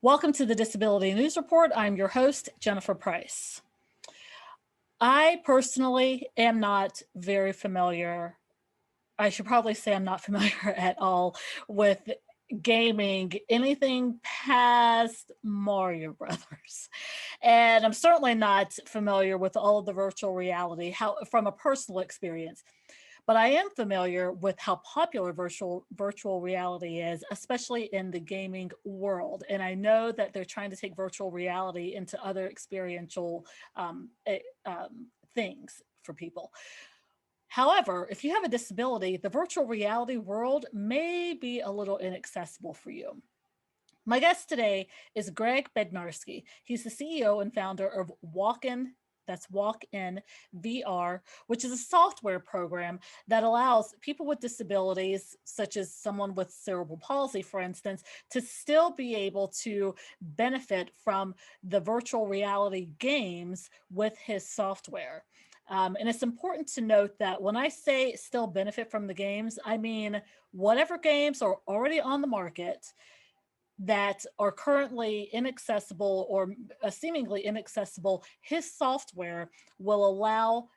Welcome to the Disability News Report. I'm your host, Jennifer Price. I personally am not very familiar. I should probably say I'm not familiar at all with gaming anything past Mario Brothers. And I'm certainly not familiar with all of the virtual reality from a personal experience. But I am familiar with how popular virtual reality is, especially in the gaming world. And I know that they're trying to take virtual reality into other experiential things for people. However, if you have a disability, the virtual reality world may be a little inaccessible for you. My guest today is Greg Bednarski. He's the CEO and founder of Walkin VR, which is a software program that allows people with disabilities, such as someone with cerebral palsy, for instance, to still be able to benefit from the virtual reality games with his software. And it's important to note that when I say still benefit from the games, I mean whatever games are already on the market that are currently inaccessible or seemingly inaccessible, his software will allow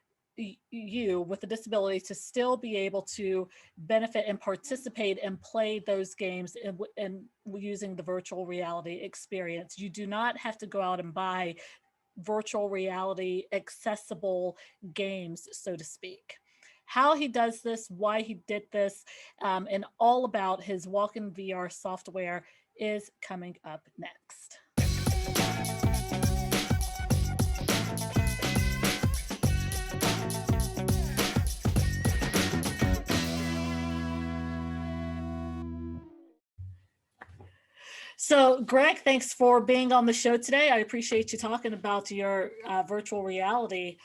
you with a disability to still be able to benefit and participate and play those games and using the virtual reality experience. You do not have to go out and buy virtual reality accessible games, so to speak. How he does this, why he did this, and all about his Walkin VR software is coming up next. So, Greg, thanks for being on the show today. I appreciate you talking about your virtual reality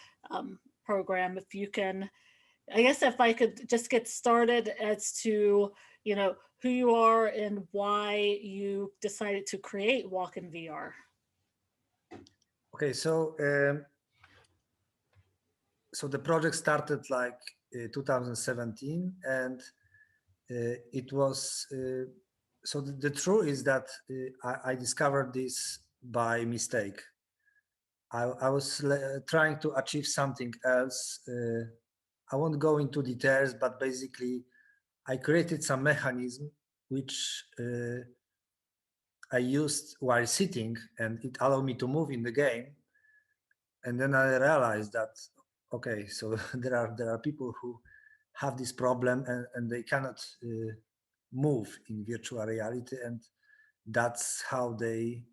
program. If you can, I guess if I could just get started as to, who you are and why you decided to create Walkin VR. Okay, so the project started like 2017, and it was so the truth is that I discovered this by mistake. I was trying to achieve something else. I won't go into details, but basically I created some mechanism which I used while sitting, and it allowed me to move in the game. And then I realized that, okay, so there are people who have this problem and they cannot move in virtual reality, and that's how they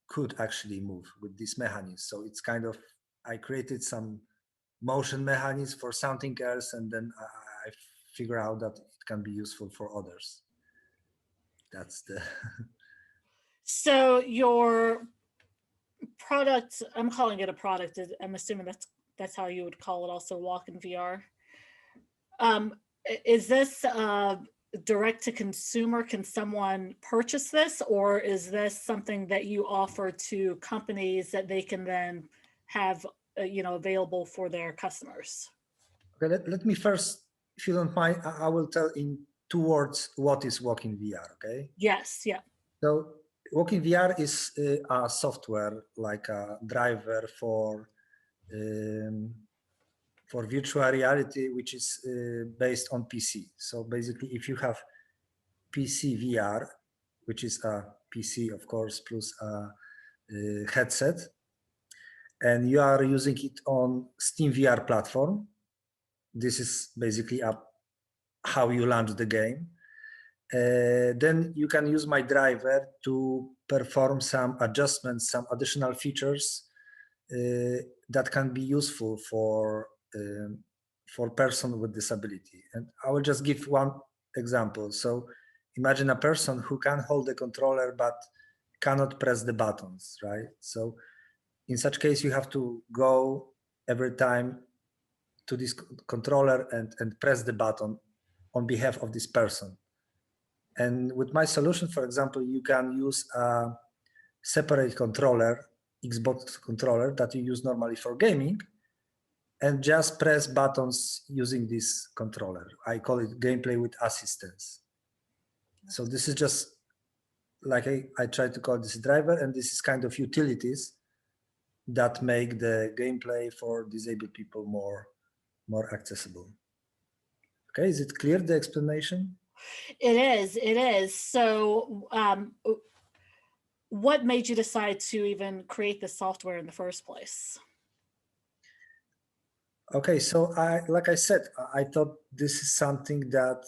could actually move with this mechanism. So it's kind of, I created some motion mechanism for something else, and then I figure out that it can be useful for others. That's the So your product, I'm calling it a product, I'm assuming that's how you would call it, also Walkin VR. Is this direct to consumer? Can someone purchase this, or is this something that you offer to companies that they can then have available for their customers? Okay, let me first, if you don't mind, I will tell in 2 words what is Walkin VR, okay? Yes, yeah. So Walkin VR is a software, like a driver for virtual reality, which is based on PC. So basically, if you have PC VR, which is a PC, of course, plus a headset, and you are using it on Steam VR platform, this is basically how you launch the game. Then you can use my driver to perform some adjustments, some additional features that can be useful for person with disability. And I will just give one example. So imagine a person who can hold the controller but cannot press the buttons, right? So in such case, you have to go every time to this controller and press the button on behalf of this person. And with my solution, for example, you can use a separate controller, Xbox controller, that you use normally for gaming, and just press buttons using this controller. I call it gameplay with assistance. So this is just like I try to call this driver, and this is kind of utilities that make the gameplay for disabled people more accessible. Okay, is it clear, the explanation? It is. It is. So, what made you decide to even create the software in the first place? Okay, so like I said, I thought this is something that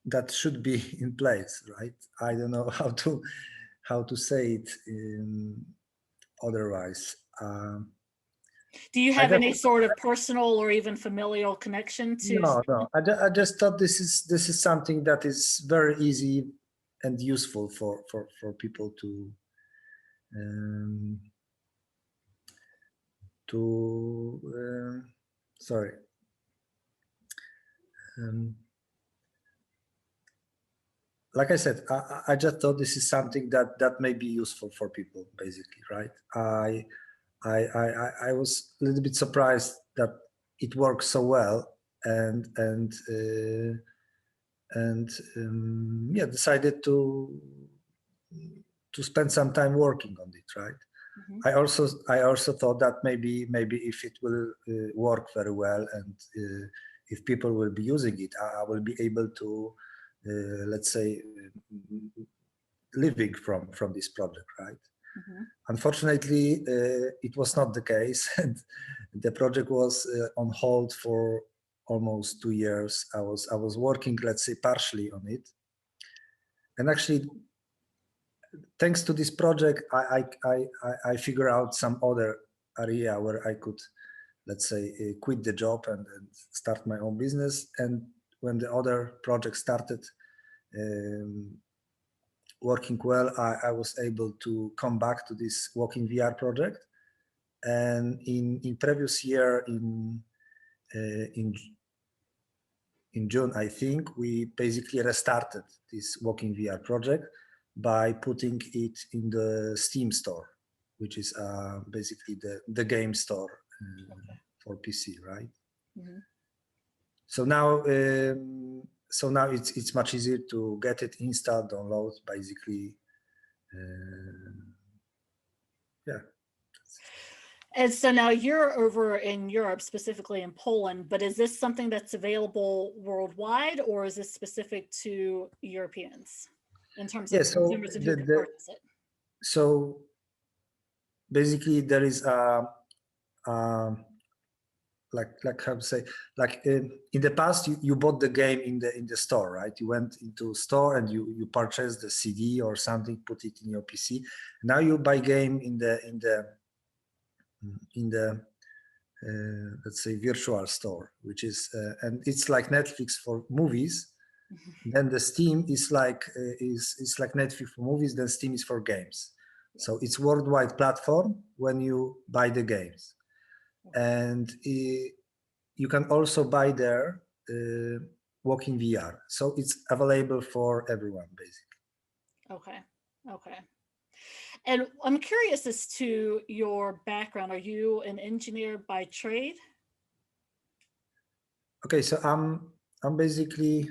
that should be in place, right? I don't know how to say it otherwise. Do you I have just any sort of personal or even familial connection to? no. I just thought this is something that is very easy and useful for people um, to sorry. Um, like I said, I just thought this is something that may be useful for people, basically, right? I was a little bit surprised that it works so well, and yeah, decided to spend some time working on it, right? Mhm. I also thought that maybe if it will work very well, and if people will be using it, I will be able to let's say living from this project, right? Mhm. Unfortunately, it was not the case, and the project was on hold for almost 2 years. I was working, let's say, partially on it, and actually, thanks to this project, I figure out some other area where I could, let's say, quit the job and start my own business. And when the other project started um, working well, I was able to come back to this Walkin VR project. And in previous year, uh, in in June, I think, we basically restarted this Walking VR project by putting it in the Steam store, which is basically the game store Okay. for PC, right? Mhm. So now, it's much easier to get it installed, download, basically. Uh, yeah. And so now you're over in Europe, specifically in Poland, but is this something that's available worldwide, or is this specific to Europeans in terms Yeah. of So consumers and who can purchase it? so basically there is a like how to say, like in the past you bought the game in the store, right? You went into store and you purchased the CD or something, put it in your PC. Now you buy game in the let's say virtual store, which is and it's like Netflix for movies. Then the Steam is like is like Netflix for movies, then Steam is for games. So it's worldwide platform when you buy the games. And you can also buy there Walking VR. So it's available for everyone, basically. Okay. Okay. And I'm curious as to your background. Are you an engineer by trade? Okay, so I'm basically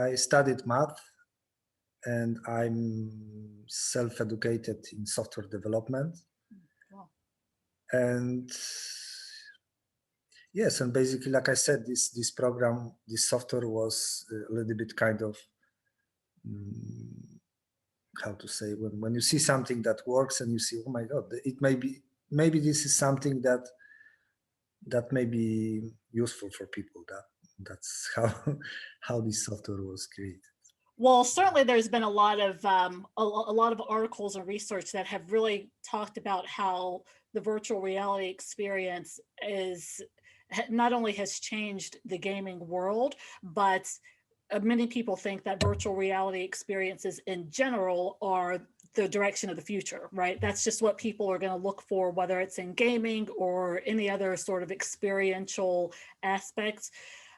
I studied math, and I'm self-educated in software development. Wow. And yes, and basically, like I said, this program, this software was a little bit kind of how to say, when you see something that works and you see, oh my god, it may be, maybe this is something that may be useful for people. That's how how this software was created. Well, certainly there's been a lot of a lot of articles and research that have really talked about how the virtual reality experience is not only has changed the gaming world, but many people think that virtual reality experiences in general are the direction of the future, right? That's just what people are going to look for, whether it's in gaming or any other sort of experiential aspects.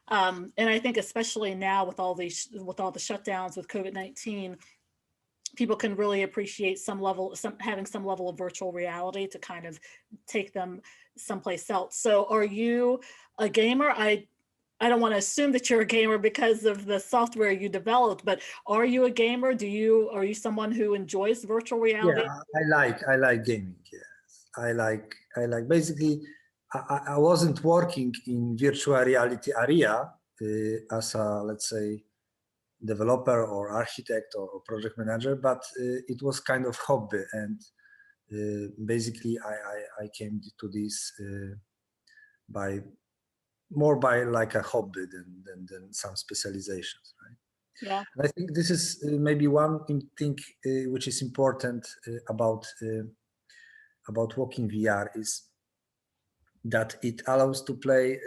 And I think especially now with all the shutdowns with COVID-19, people can really appreciate having some level of virtual reality to kind of take them someplace else. So, are you a gamer? I don't want to assume that you're a gamer because of the software you developed, but are you a gamer? Are you someone who enjoys virtual reality? Yeah, I like gaming. Yes, I like basically. I wasn't working in virtual reality area as a, let's say, developer or architect or project manager, but it was kind of hobby, and basically I came to this by more by like a hobby than some specializations, right? Yeah, And I think this is maybe one thing which is important about Walkin VR is that it allows to play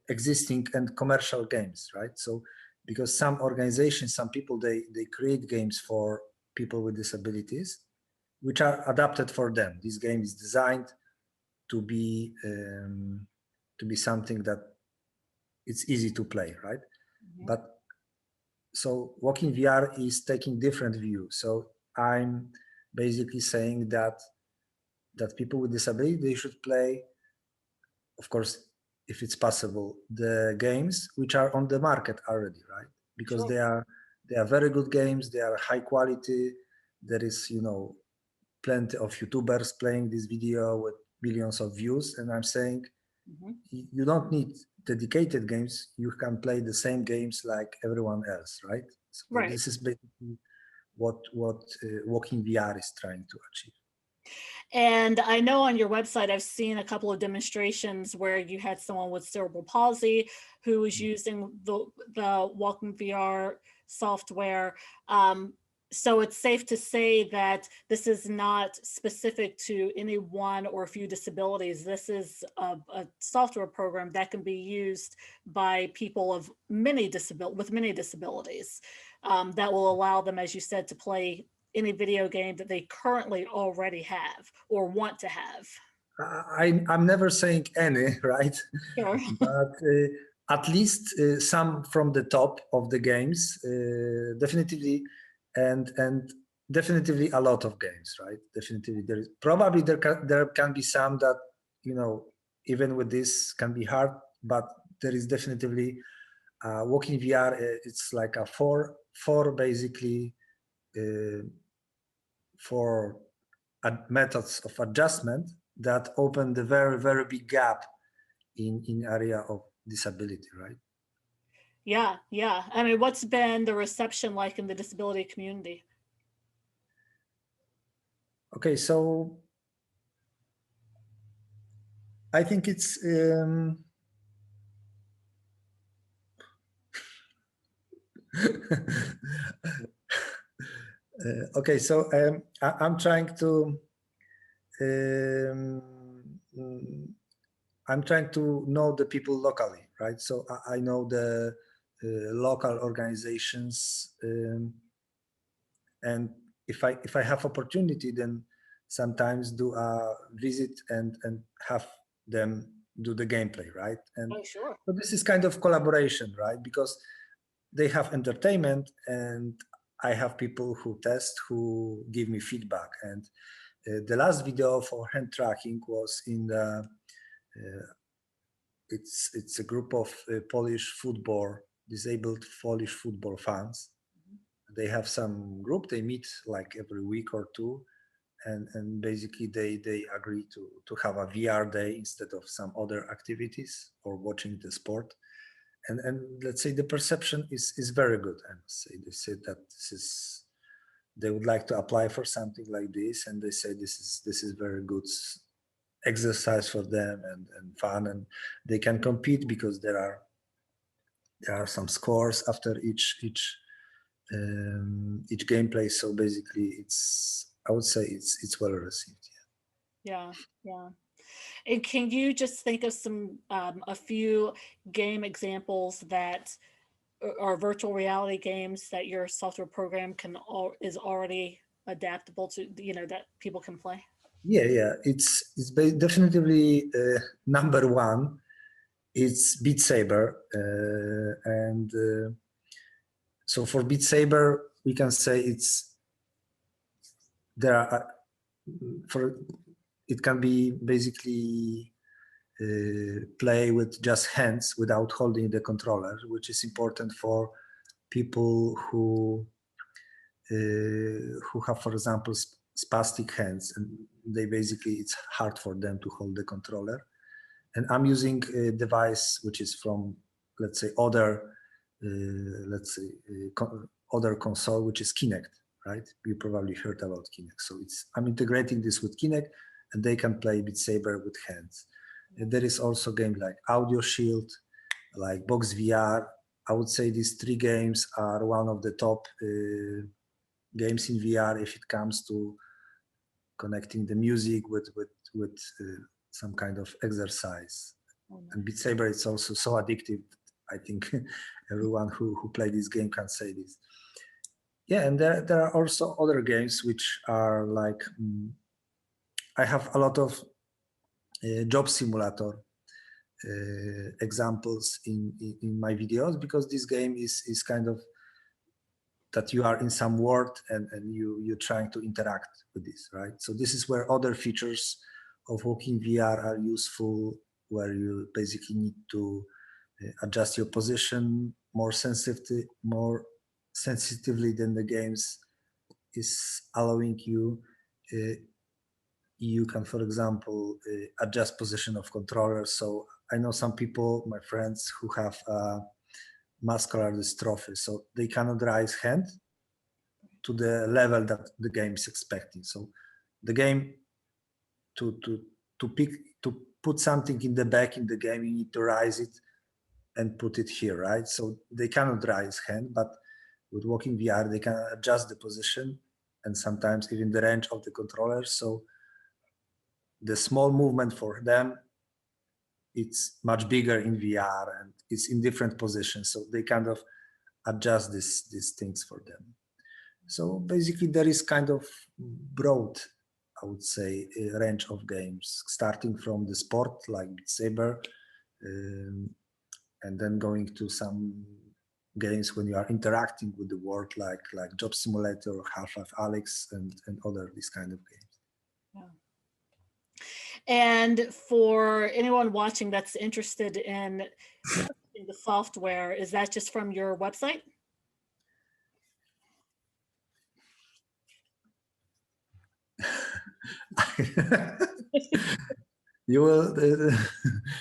existing and commercial games, right? So because some organizations, some people, they create games for people with disabilities, which are adapted for them. This game is designed to be something that it's easy to play, right? mhm, But so Walking VR is taking different view. So I'm basically saying that people with disability, they should play, of course, if it's possible, the games which are on the market already, right? Because sure. they are very good games, they are high quality. There is, you know, plenty of YouTubers playing this video with millions of views. And I'm saying Mhm. you don't need dedicated games. You can play the same games like everyone else, right? So Right. this is basically what Walking VR is trying to achieve. And I know on your website, I've seen a couple of demonstrations where you had someone with cerebral palsy who was using the Walkin VR software. So it's safe to say that this is not specific to any one or a few disabilities. This is a software program that can be used by people of with many disabilities, that will allow them, as you said, to play any video game that they currently already have or want to have. I'm never saying any, right? Sure. But at least some from the top of the games, definitely, and definitely a lot of games, right? Definitely, there is probably there can be some that, you know, even with this can be hard, but there is definitely Walking VR. It's like a four basically uh, four methods of adjustment that open the very big gap in area of disability, right? Yeah, yeah. I mean, what's been the reception like in the disability community? Okay, so I think it's okay. So I'm trying to um, mm, I'm trying to know the people locally, right? So I know the local organizations, and if I have opportunity, then sometimes do a visit and have them do the gameplay, right? And Oh, sure. so this is kind of collaboration, right? Because they have entertainment and I have people who test, who give me feedback. And the last video for hand tracking was in the it's a group of Polish football, disabled Polish football fans. They have some group, they meet like every week or two, and basically they agree to have a VR day instead of some other activities or watching the sport. And let's say the perception is very good. I must say, they said that they would like to apply for something like this, and they say this is very good exercise for them and fun, and they can compete because there are some scores after each gameplay. So basically, I would say it's well received. Yeah, yeah. And can you just think of a few game examples that are virtual reality games that your software program is already adaptable to, that people can play? Yeah. Definitely number one. It's Beat Saber, and so for Beat Saber, we can say there are for it can be basically play with just hands without holding the controller, which is important for people who have, for example, spastic hands, and they basically, it's hard for them to hold the controller. And I'm using a device which is from, let's say, other other console, which is Kinect, right? You probably heard about Kinect. So I'm integrating this with Kinect, and they can play Beat Saber with hands. And there is also games like Audio Shield, like Box VR. I would say these three games are one of the top games in VR if it comes to connecting the music with some kind of exercise. And Beat Saber, it's also so addictive. I think everyone who played this game can say this. Yeah, and there are also other games which are like, I have a lot of job simulator examples in my videos, because this game is kind of that you are in some world and you're trying to interact with this, right? So this is where other features of Walkin VR are useful, where you basically need to adjust your position more sensitively than the games is allowing you. You can, for example, adjust position of controllers. So I know some people, my friends, who have muscular dystrophy, so they cannot raise hand to the level that the game is expecting. So the game, to put something in the back in the game, you need to raise it and put it here, right? So they cannot raise hand, but with Walkin VR, they can adjust the position and sometimes even the range of the controller. So the small movement for them, it's much bigger in VR and it's in different positions. So they kind of adjust these things for them. So basically there is kind of broad, I would say, a range of games, starting from the sport like Beat Saber, and then going to some games when you are interacting with the world, like Job Simulator, Half-Life Alyx, and other these kind of games. Yeah. And for anyone watching that's interested in the software, is that just from your website? You will.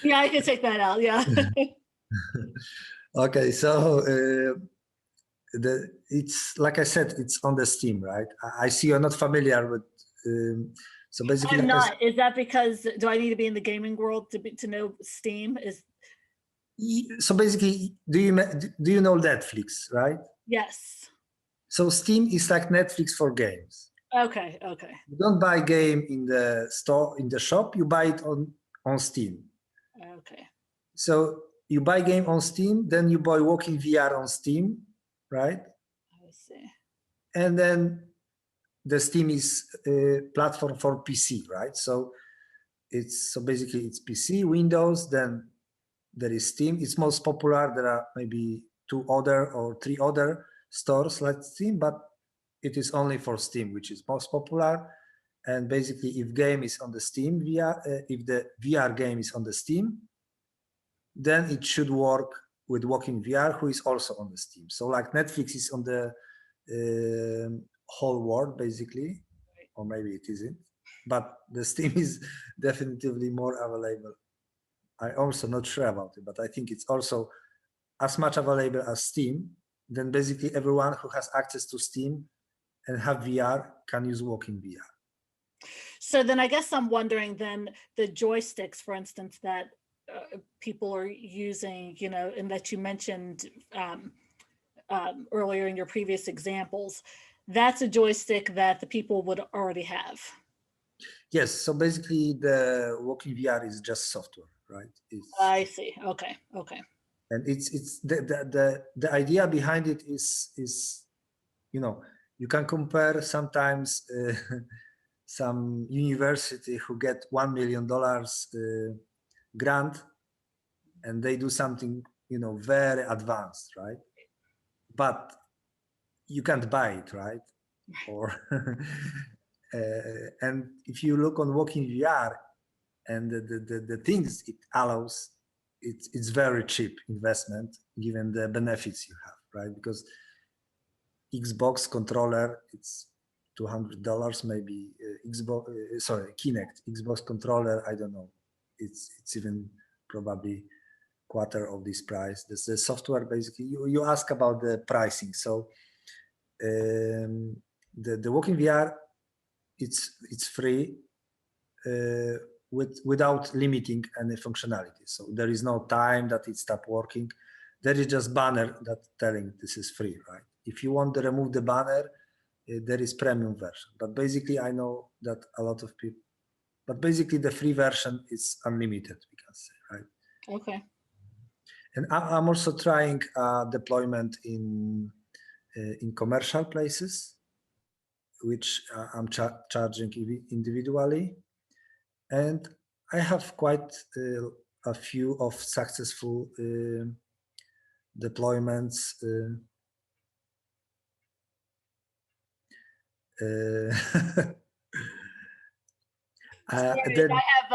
Yeah, I can take that out. Yeah. Okay, so it's like I said, it's on the Steam, right? I see you're not familiar with. So basically, I'm not. Is that because do I need to be in the gaming world to know Steam is? So basically, do you know Netflix, right? Yes. So Steam is like Netflix for games. Okay. Okay. You don't buy game in the store, in the shop. You buy it on Steam. Okay. So you buy game on Steam, then you buy Walkin VR on Steam, right? I see. And then the Steam is a platform for PC, right? So basically it's PC, Windows, then there is Steam. It's most popular. There are maybe 2 other or 3 other stores like Steam, but it is only for Steam, which is most popular. And basically, if game is on the Steam VR, if the VR game is on the Steam, then it should work with Walkin VR, who is also on the Steam. So like Netflix is on the whole world basically, or maybe it isn't, but the Steam is definitively more available. I'm also not sure about it, but I think it's also as much available as Steam. Then basically everyone who has access to Steam and have VR can use Walkin VR. So then I guess I'm wondering then the joysticks, for instance, that people are using, you know, and that you mentioned earlier in your previous examples, that's a joystick that the people would already have. Yes, so basically the Walkin VR is just software, right? I see. Okay. Okay. And it's the idea behind it is, you know, you can compare sometimes some university who get $1 million grant and they do something, you know, very advanced, right? But you can't buy it, right? Or and if you look on Walkin VR, and the things it allows, it's very cheap investment given the benefits you have, right? Because Xbox controller, it's $200 maybe. Xbox, sorry, Kinect, Xbox controller, I don't know. It's even probably quarter of this price. The software basically. You ask about the pricing, so the Walkin VR, it's free without limiting any functionality. So there is no time that it stopped working. There is just banner that telling this is free, right? If you want to remove the banner, there is premium version. But basically, I know that a lot of people. But basically, the free version is unlimited, we can say, right? Okay. And I'm also trying deployment in commercial places, which I'm charging individually, and I have quite a few of successful deployments. Sorry, Then, I have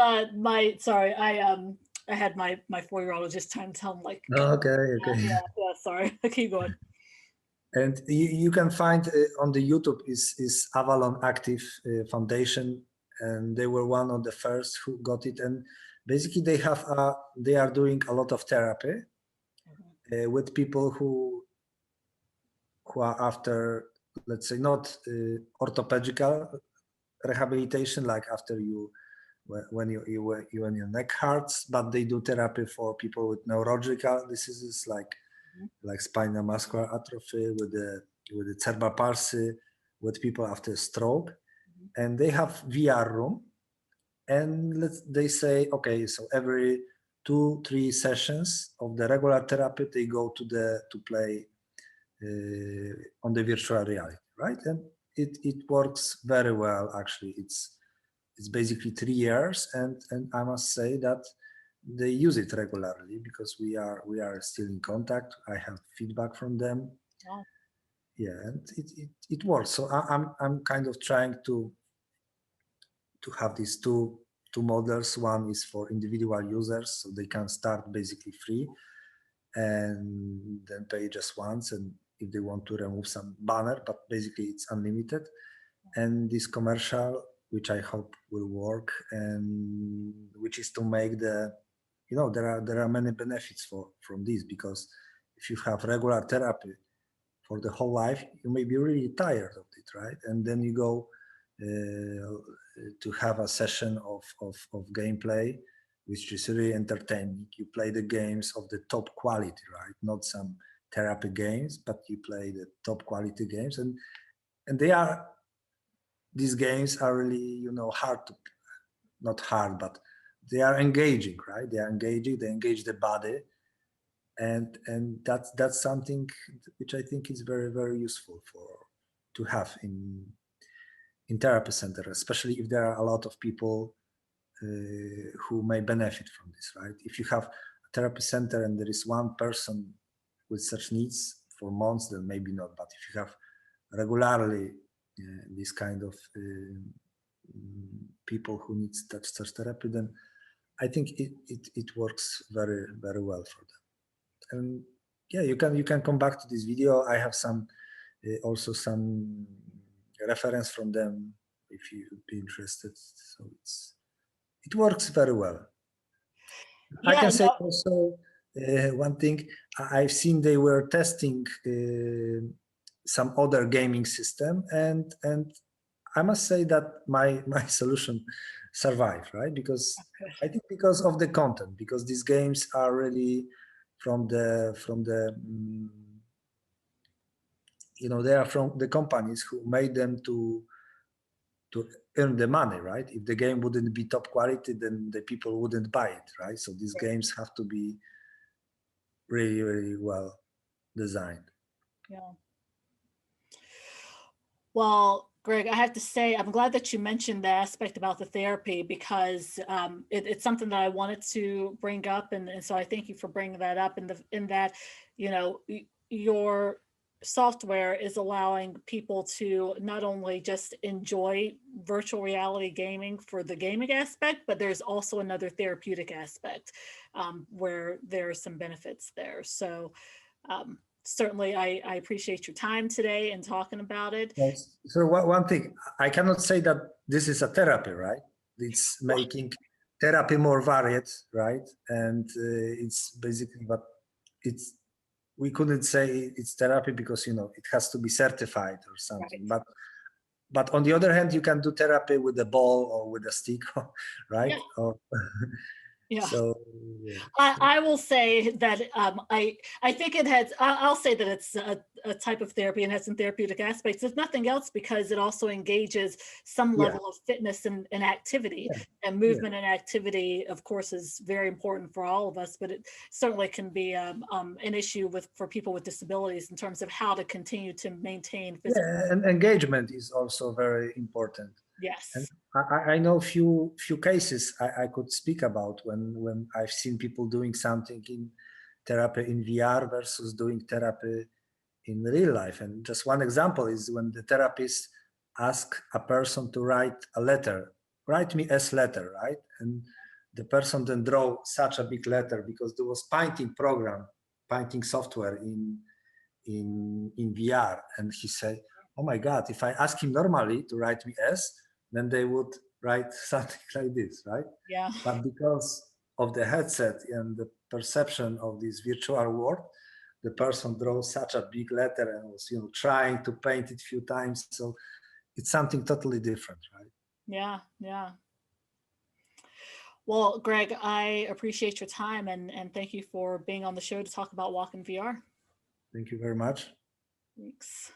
I had my 4-year-old just trying to tell him like okay. yeah, sorry. Keep going. And you can find on the YouTube is Avalon Active Foundation, and they were one of the first who got it. And basically, they are doing a lot of therapy with people who are after, let's say, not orthopedical rehabilitation, like after you when your neck hurts, but they do therapy for people with neurological diseases like spinal muscular atrophy, with the cerebral palsy, with people after stroke, and they have VR room, and they say, okay, so every 2-3 sessions of the regular therapy, they go to play on the virtual reality, right? And it works very well. Actually, it's basically 3 years, and I must say that they use it regularly because we are still in contact. I have feedback from them. Wow. Yeah, and it works. So I'm kind of trying to have these two models. One is for individual users, so they can start basically free and then pay just once, and if they want to remove some banner, but basically it's unlimited. And this commercial, which I hope will work, and which is to make there are many benefits from this, because if you have regular therapy for the whole life, you may be really tired of it, right? And then you go to have a session of gameplay, which is really entertaining. You play the games of the top quality, right? Not some therapy games, but you play the top quality games, and these games are really hard to, not hard, but they are engaging, right? They are engaging. They engage the body, and that's something which I think is very, very useful to have in therapy center, especially if there are a lot of people who may benefit from this, right? If you have a therapy center and there is one person with such needs for months, then maybe not. But if you have regularly this kind of people who need such therapy, then I think it works very, very well for them. And yeah, you can come back to this video. I have some also some reference from them if you would be interested. So it works very well. I Yeah, can say no, also one thing. I've seen they were testing some other gaming system, and I must say that my solution survived, right? Because I think because of the content, because these games are really from the they are from the companies who made them to earn the money, right? If the game wouldn't be top quality, then the people wouldn't buy it, right? So these games have to be really, really well designed. yeah. Well, Greg, I have to say, I'm glad that you mentioned the aspect about the therapy, because it's something that I wanted to bring up, and so I thank you for bringing that up. In that, you know, your software is allowing people to not only just enjoy virtual reality gaming for the gaming aspect, but there's also another therapeutic aspect, where there are some benefits there. So certainly I appreciate your time today and talking about it. Yes. So one thing, I cannot say that this is a therapy, right? It's Well, making therapy more varied, right? And it's basically, but it's, we couldn't say it's therapy because, you know, it has to be certified or something. right. But on the other hand, you can do therapy with a ball or with a stick, right? Yeah. Or, Yeah. so yeah. I will say that I think it has. I'll say that it's a type of therapy and has some therapeutic aspects, if nothing else, because it also engages some Yeah, level of fitness and activity. yeah, And yeah. movement and activity, of course, is very important for all of us. But it certainly can be an issue for people with disabilities in terms of how to continue to maintain physical. Yeah, and engagement is also very important. And Yes. I know few cases I could speak about when I've seen people doing something in therapy in VR versus doing therapy in real life. And just one example is when the therapist asks a person to write a letter, write me as letter, right? And the person then draw such a big letter because there was painting program, painting software in VR, and he said, "Oh my God! If I ask him normally to write me S, then they would write something like this, right?" Yeah. But because of the headset and the perception of this virtual world, the person draws such a big letter and was, you know, trying to paint it a few times. So it's something totally different, right? Yeah. Yeah. Well, Greg, I appreciate your time and thank you for being on the show to talk about Walkin VR. Thank you very much. Thanks.